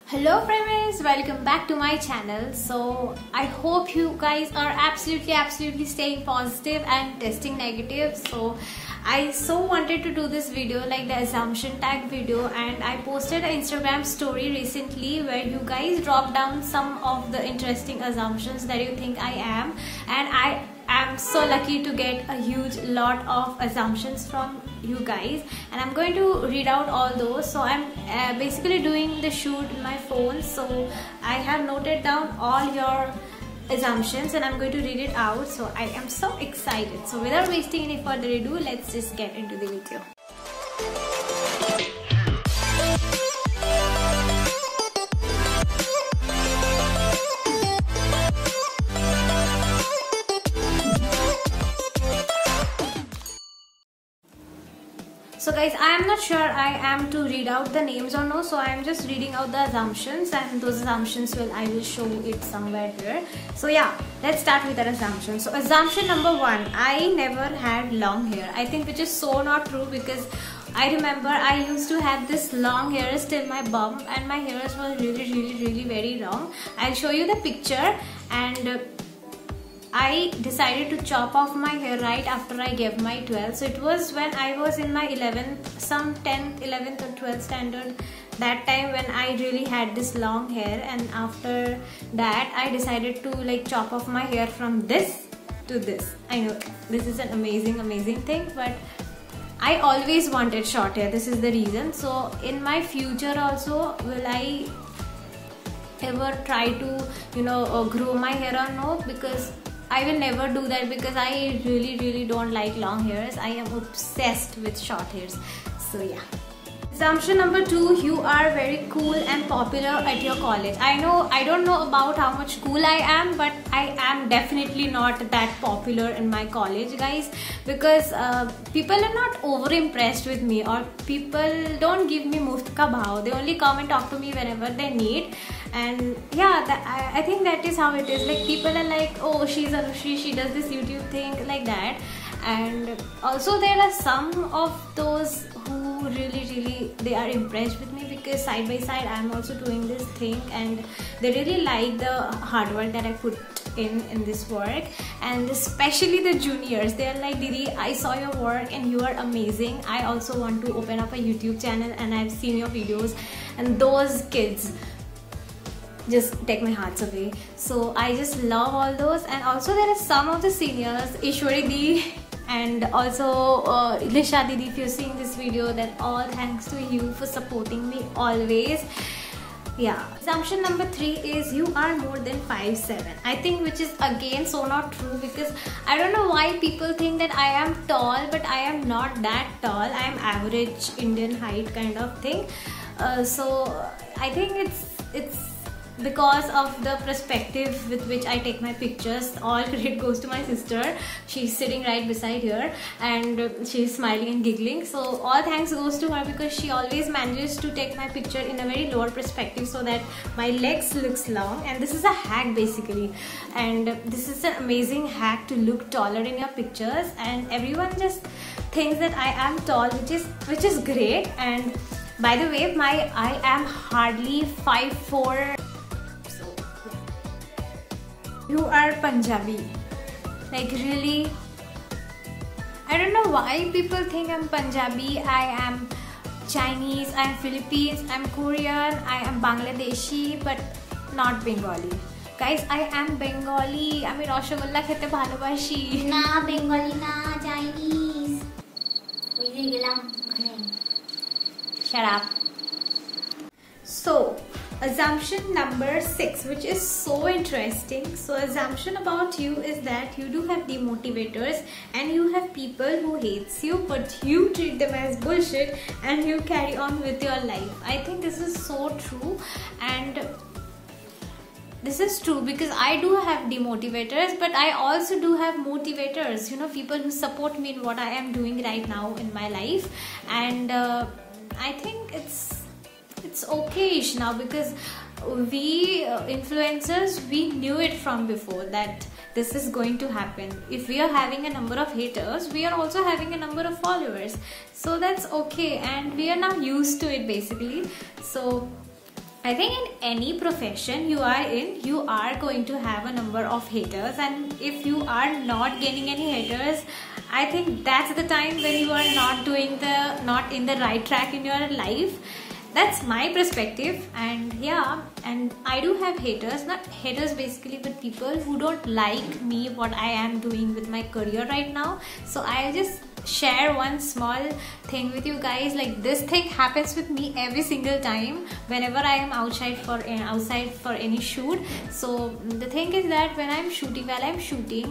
Hello friends, welcome back to my channel. So I hope you guys are absolutely staying positive and testing negative. So I wanted to do this video, like the assumption tag video, and I posted an Instagram story recently where you guys dropped down some of the interesting assumptions that you think I am, and I am so lucky to get a huge lot of assumptions from you guys, and I'm going to read out all those. So I'm basically doing the shoot in my phone, so I have noted down all your assumptions and I'm going to read it out. So I am so excited. So without wasting any further ado, let's just get into the video. So guys, I am not sure I am to read out the names or no, so I am just reading out the assumptions, and those assumptions I will show it somewhere here. So yeah, let's start with that assumption. So assumption number 1, I never had long hair. I think which is so not true, because I remember I used to have this long hairs till my bum, and my hairs were really very long. I'll show you the picture. And I decided to chop off my hair right after I gave my 12th. So it was when I was in my 11th, some 10th, 11th or 12th standard. That time when I really had this long hair, and after that I decided to like chop off my hair from this to this. I know this is an amazing thing, but I always wanted short hair. This is the reason. So in my future also, will I ever try to grow my hair or no? Because I will never do that, because I really don't like long hairs. I am obsessed with short hairs. So yeah. Assumption number 2, you are very cool and popular at your college. I don't know about how much cool I am, but I am definitely not that popular in my college, guys, because people are not over impressed with me, or people don't give me muft ka bhav. They only come and talk to me whenever they need. And yeah, I think that is how it is. Like, people are like, oh, she's Anushri, she does this YouTube thing, like that. And also there are some of those who really they are impressed with me, because side by side I am also doing this thing, and they really like the hard work that I put in this work. And especially the juniors, they are like, Didi, I saw your work and you are amazing. I also want to open up a YouTube channel, and I've seen your videos. And those kids just take my hearts away. So I just love all those. And also there are some of the seniors, Ishwari Di and also Lisha Didi, if you're seeing this video, then all thanks to you for supporting me always. Yeah. Assumption number 3 is you are more than 5'7". I think which is again so not true, because I don't know why people think that I am tall, but I am not that tall. I am average Indian height kind of thing. So I think it's because of the perspective with which I take my pictures. All credit goes to my sister. She's sitting right beside here, and she's smiling and giggling. So all thanks goes to her, because she always manages to take my picture in a very lower perspective so that my legs looks long. And this is a hack basically, and this is an amazing hack to look taller in your pictures. And everyone just thinks that I am tall, which is great. And by the way, I am hardly 5'4". You are Punjabi. Like, really? I don't know why people think I'm Punjabi. I am Chinese, I am Philippines, I am Korean, I am Bangladeshi, but not Bengali. Guys, I am Bengali. I mean, Roshogulla khete bhalobashi. Na Bengali na, Chinese. Shut up. So, assumption number 6, which is so interesting. So assumption about you is that you do have demotivators, and you have people who hates you, but you treat them as bullshit and you carry on with your life. I think this is so true, and this is true because I do have demotivators, but I also do have motivators, people who support me in what I am doing right now in my life. And I think it's okay-ish now, because we influencers, we knew it from before that this is going to happen. If we are having a number of haters, we are also having a number of followers, so that's okay, and we are now used to it basically. So I think in any profession you are in, you are going to have a number of haters, and if you are not gaining any haters, I think that's the time when you are not in the right track in your life. That's my perspective. And yeah, and I do have haters, not haters basically, but people who don't like me, what I am doing with my career right now. So I'll just share one small thing with you guys. Like, this thing happens with me every single time whenever I am outside for any shoot. So the thing is that while I'm shooting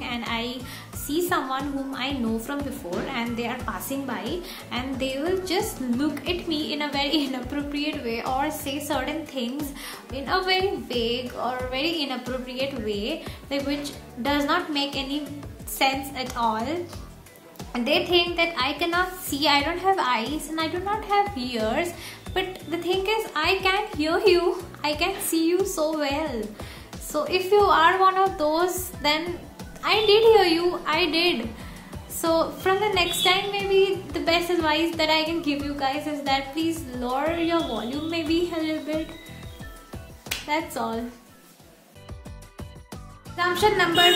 and I see someone whom I know from before and they are passing by, and they will just look at me in a very inappropriate way or say certain things in a very vague or very inappropriate way, like, which does not make any sense at all. And they think that I cannot see, I don't have eyes and I do not have ears. But the thing is, I can hear you, I can see you so well. So if you are one of those, then I did hear you, I did. So from the next time, maybe the best advice that I can give you guys is that please lower your volume maybe a little bit. That's all. Assumption number...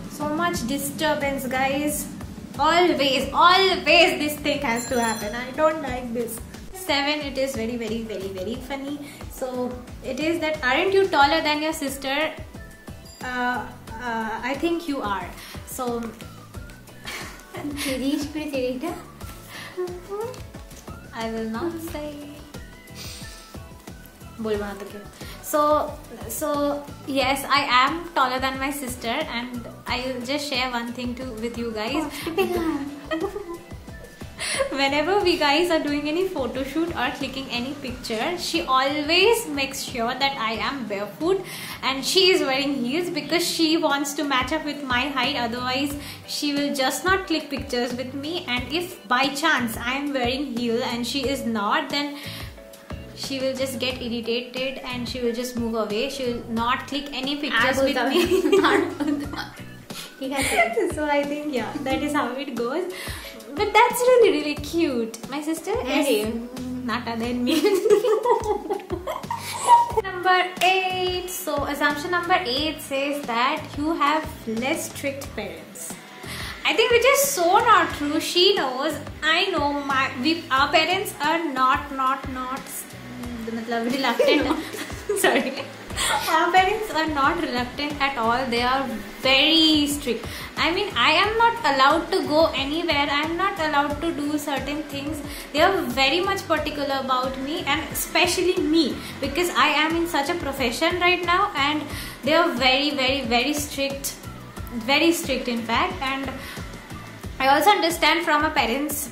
So much disturbance, guys. Always this thing has to happen. I don't like this. 7, it is very funny. So it is that, aren't you taller than your sister? I think you are. So I will not say. So yes, I am taller than my sister, and I will just share one thing with you guys. Whenever we guys are doing any photo shoot or clicking any picture, she always makes sure that I am barefoot and she is wearing heels, because she wants to match up with my height. Otherwise she will just not click pictures with me, and if by chance I am wearing heel and she is not, then she will just get irritated and she will just move away. She will not click any pictures with me. So I think, yeah, that is how it goes. But that's really cute. My sister is natter than me. Number 8. So assumption number 8 says that you have less strict parents. I think which is so not true. She knows, I know, our parents are not reluctant. Sorry. Our parents are not reluctant at all. They are very strict. I mean, I am not allowed to go anywhere. I am not allowed to do certain things. They are very much particular about me, and especially me, because I am in such a profession right now, and they are very strict. Very strict, in fact. And I also understand from a parents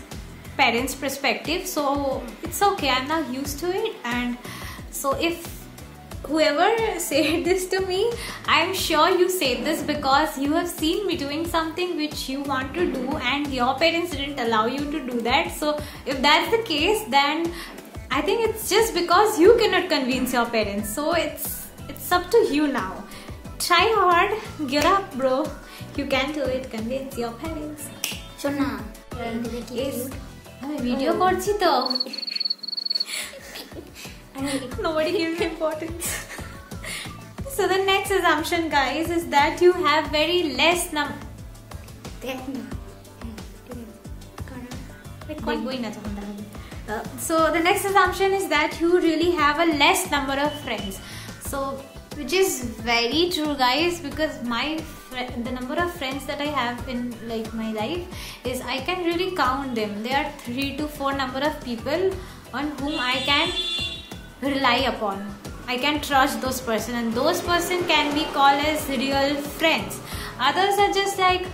perspective, so it's okay. I'm not used to it. And so if whoever said this to me, I'm sure you said this because you have seen me doing something which you want to do and your parents didn't allow you to do that. So if that's the case, then I think it's just because you cannot convince your parents. So it's up to you now. Try hard, get up, bro. You can do it. Convince your parents. Shona, video করছি তো. Nobody gives importance. So the next assumption, guys, is that you have very less so the next assumption is that you really have a less number of friends. So which is very true, guys, because the number of friends that I have in like my life is, I can really count them. There are 3 to 4 number of people on whom I can rely upon. I can trust those person, and those person can be called as real friends. Others are just like,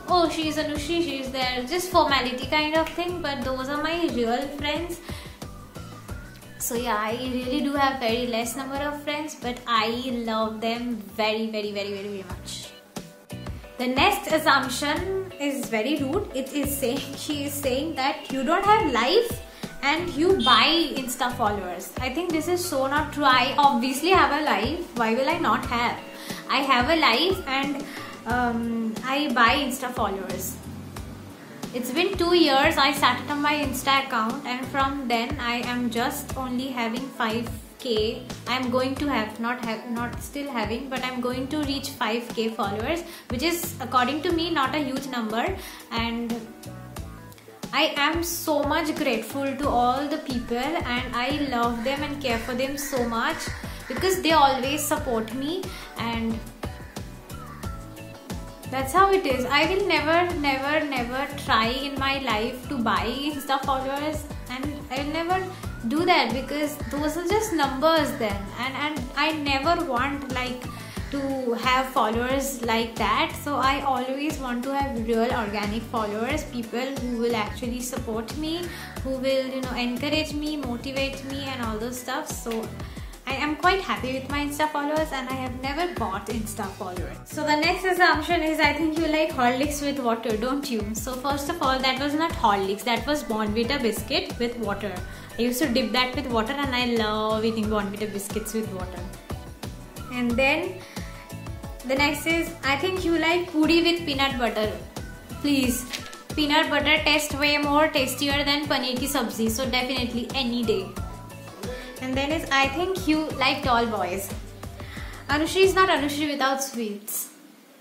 oh, she's Anushri, she's there, just formality kind of thing. But those are my real friends. So yeah, I really do have very less number of friends, but I love them very much. The next assumption is very rude. She is saying that you don't have life and you buy Insta followers. I think this is so not true. I obviously have a life. Why will I not have? I have a life, and I buy Insta followers. it's been 2 years I started on my Insta account, and from then I am just only having 5k. I'm going to have, not still having, but I'm going to reach 5k followers, which is according to me not a huge number. And I am so much grateful to all the people, and I love them and care for them so much because they always support me, and that's how it is. I will never try in my life to buy Insta followers, and I will never do that because those are just numbers then, and I never want like to have followers like that. So I always want to have real organic followers, people who will actually support me, who will, you know, encourage me, motivate me and all those stuff. So I am quite happy with my Insta followers, and I have never bought Insta followers. So the next assumption is, I think you like Horlicks with water, don't you? So first of all, that was not Horlicks, that was Bournvita biscuit with water. I used to dip that with water, and I love eating Bournvita biscuits with water. And then the next is, I think you like puri with peanut butter. Please, peanut butter tastes way more tastier than paneer ki sabzi, so definitely any day. And then is, I think you like tall boys. Anushri is not Anushri without sweets.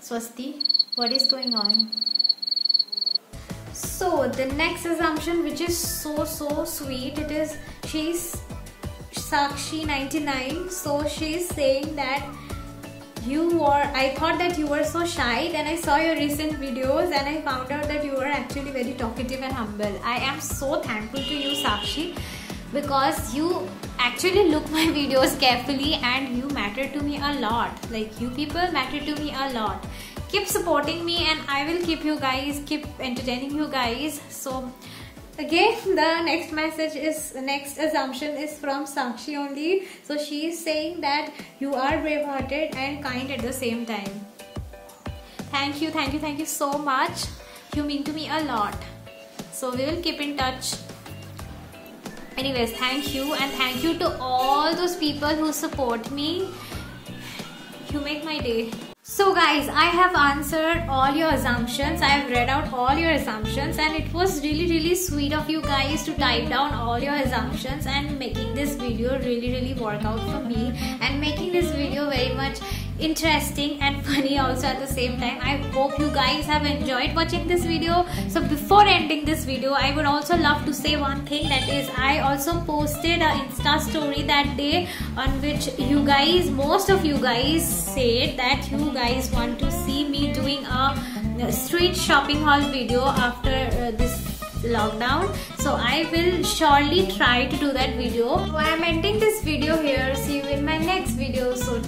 Swasti, what is going on? So the next assumption, which is so sweet, it is, she's Sakshi99. So she's saying that I thought that you were so shy, then I saw your recent videos and I found out that you were actually very talkative and humble. I am so thankful to you, Sakshi, because you actually look my videos carefully and you matter to me a lot. Like, you people matter to me a lot. Keep supporting me and I will keep entertaining you guys. So again, the next assumption is from Sakshi only. So she is saying that you are brave-hearted and kind at the same time. Thank you so much. You mean to me a lot. So we will keep in touch. Anyways, thank you, and thank you to all those people who support me. You make my day. So guys, I have answered all your assumptions. I have read out all your assumptions, and it was really sweet of you guys to type down all your assumptions and making this video really work out for me, and making this video very much interesting and funny also at the same time. I hope you guys have enjoyed watching this video. So before ending this video, I would also love to say one thing, that is, I also posted an Insta story that day on which most of you guys said that you guys want to see me doing a street shopping haul video after this lockdown. So I will surely try to do that video. So I am ending this video here. See you in my next video. So